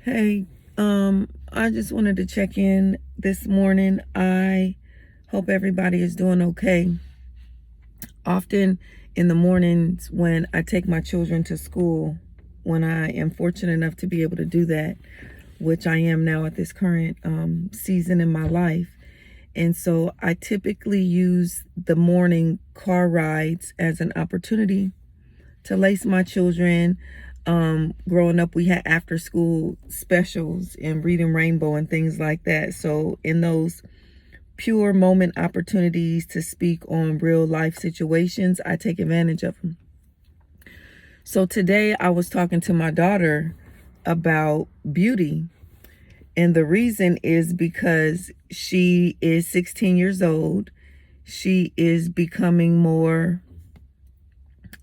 Hey, I just wanted to check in this morning. I hope everybody is doing okay. Often in the mornings when I take my children to school, when I am fortunate enough to be able to do that, which I am now at this current season in my life. And so I typically use the morning car rides as an opportunity to lace my children. Growing up, we had after school specials and Reading Rainbow and things like that. So in those pure moment opportunities to speak on real life situations, I take advantage of them. So today I was talking to my daughter about beauty. And the reason is because she is 16 years old. She is becoming more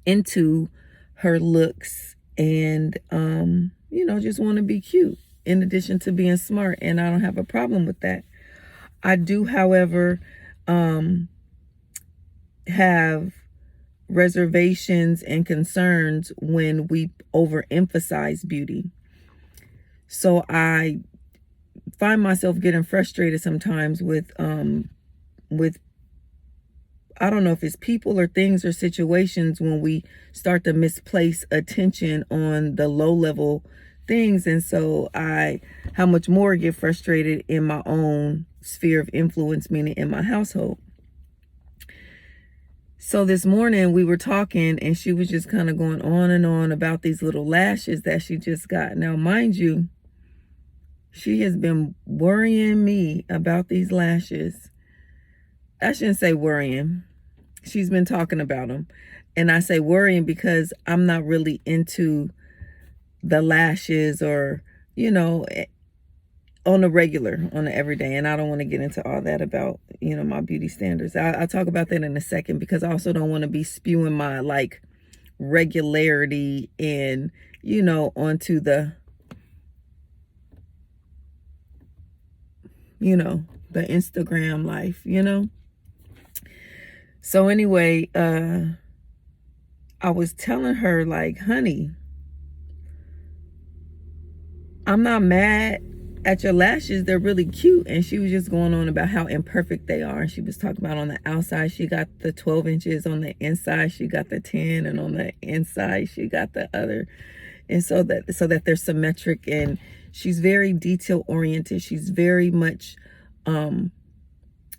into her looks and just want to be cute in addition to being smart, and I don't have a problem with that. I do, however, have reservations and concerns when we overemphasize beauty. So I find myself getting frustrated sometimes with I don't know if it's people or things or situations when we start to misplace attention on the low level things. And so how much more get frustrated in my own sphere of influence, meaning in my household. So this morning we were talking and she was just kind of going on and on about these little lashes that she just got. Now, mind you, she has been worrying me about these lashes. I shouldn't say worrying. She's been talking about them. And I say worrying because I'm not really into the lashes or, on the regular, on the everyday. And I don't want to get into all that about, my beauty standards. I'll talk about that in a second because I also don't want to be spewing my regularity and, onto the, the Instagram life, So anyway, I was telling her, honey, I'm not mad at your lashes. They're really cute. And she was just going on about how imperfect they are. And she was talking about on the outside, she got the 12 inches. On the inside, she got the 10. And on the inside, she got the other. And so that they're symmetric. And she's very detail oriented. She's very much,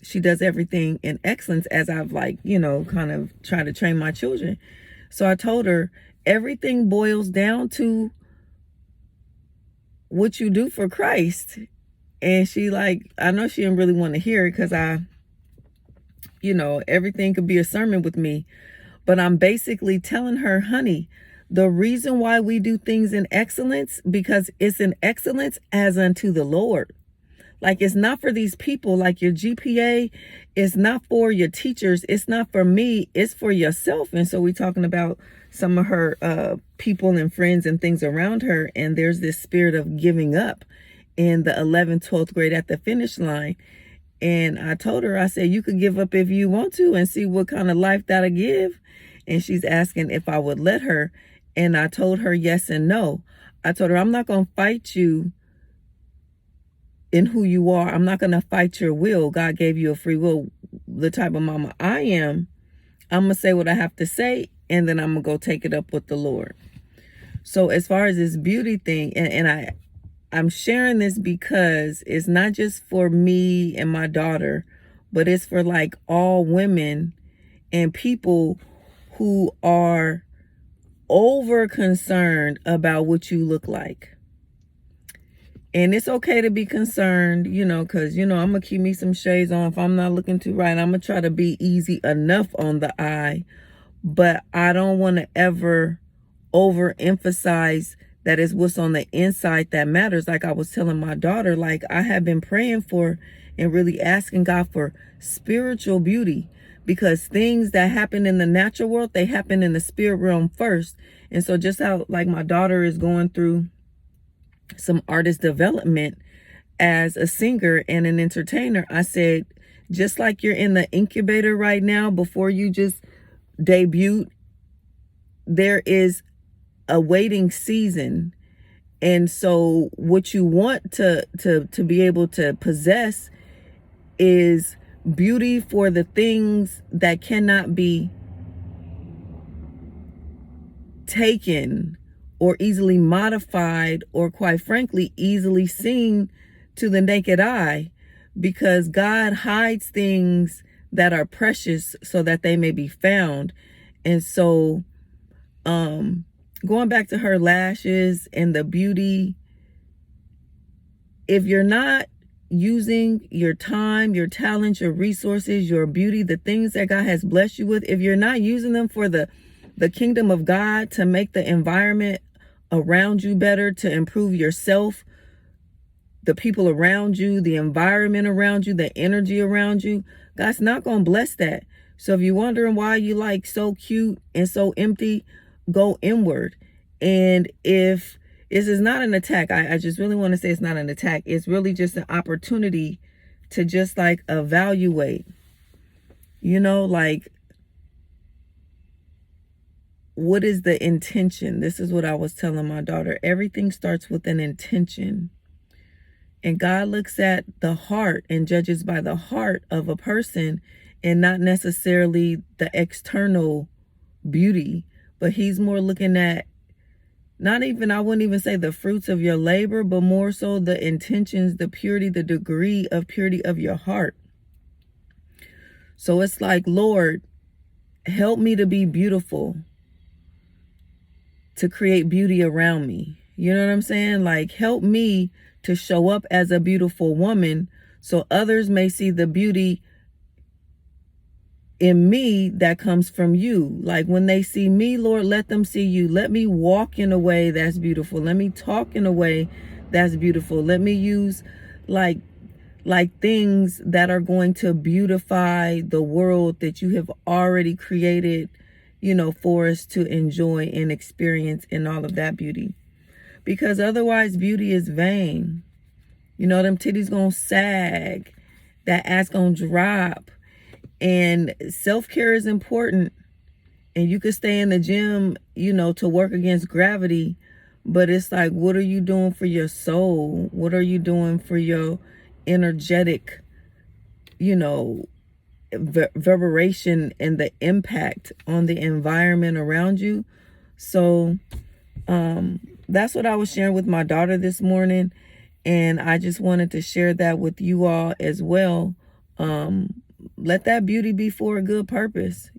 she does everything in excellence, as I've kind of tried to train my children. So I told her everything boils down to what you do for Christ. And she I know she didn't really want to hear it because everything could be a sermon with me. But I'm basically telling her, honey, the reason why we do things in excellence, because it's in excellence as unto the Lord. It's not for these people, your GPA. It's not for your teachers. It's not for me. It's for yourself. And so we're talking about some of her people and friends and things around her. And there's this spirit of giving up in the 11th, 12th grade at the finish line. And I told her, I said, you could give up if you want to and see what kind of life that'll give. And she's asking if I would let her. And I told her yes and no. I told her, I'm not going to fight you in who you are. I'm not going to fight your will. God gave you a free will. The type of mama I am, I'm going to say what I have to say, and then I'm going to go take it up with the Lord. So as far as this beauty thing, and I'm sharing this because it's not just for me and my daughter, but it's for all women and people who are over concerned about what you look like. And it's okay to be concerned, because, I'm going to keep me some shades on. If I'm not looking too right, I'm going to try to be easy enough on the eye. But I don't want to ever overemphasize that it's what's on the inside that matters. Like I was telling my daughter, I have been praying for and really asking God for spiritual beauty, because things that happen in the natural world, they happen in the spirit realm first. And so just how my daughter is going through some artist development as a singer and an entertainer, I said, just like you're in the incubator right now before you just debut, there is a waiting season. And so what you want to be able to possess is beauty for the things that cannot be taken or easily modified, or quite frankly, easily seen to the naked eye, because God hides things that are precious so that they may be found. And so, going back to her lashes and the beauty, if you're not using your time, your talents, your resources, your beauty, the things that God has blessed you with, if you're not using them for the kingdom of God, to make the environment around you better, to improve yourself, the people around you, the environment around you, the energy around you, God's not going to bless that. So if you're wondering why you like so cute and so empty, go inward. And if this is not an attack, I just really want to say it's not an attack. It's really just an opportunity to just like evaluate, like, what is the intention? This is what I was telling my daughter. Everything starts with an intention. And God looks at the heart and judges by the heart of a person, and not necessarily the external beauty, but he's more looking at I wouldn't even say the fruits of your labor, but more so the intentions, the purity, the degree of purity of your heart. So it's like, Lord, help me to be beautiful, to create beauty around me. You know what I'm saying? Like, help me to show up as a beautiful woman so others may see the beauty in me that comes from you. Like, when they see me, Lord, let them see you. Let me walk in a way that's beautiful. Let me talk in a way that's beautiful. Let me use like things that are going to beautify the world that you have already created, for us to enjoy and experience in all of that beauty. Because otherwise beauty is vain. Them titties gonna sag, that ass gonna drop. And self-care is important. And you could stay in the gym, to work against gravity. But it's like, what are you doing for your soul? What are you doing for your energetic, reverberation and the impact on the environment around you? So that's what I was sharing with my daughter this morning. And I just wanted to share that with you all as well. Let that beauty be for a good purpose,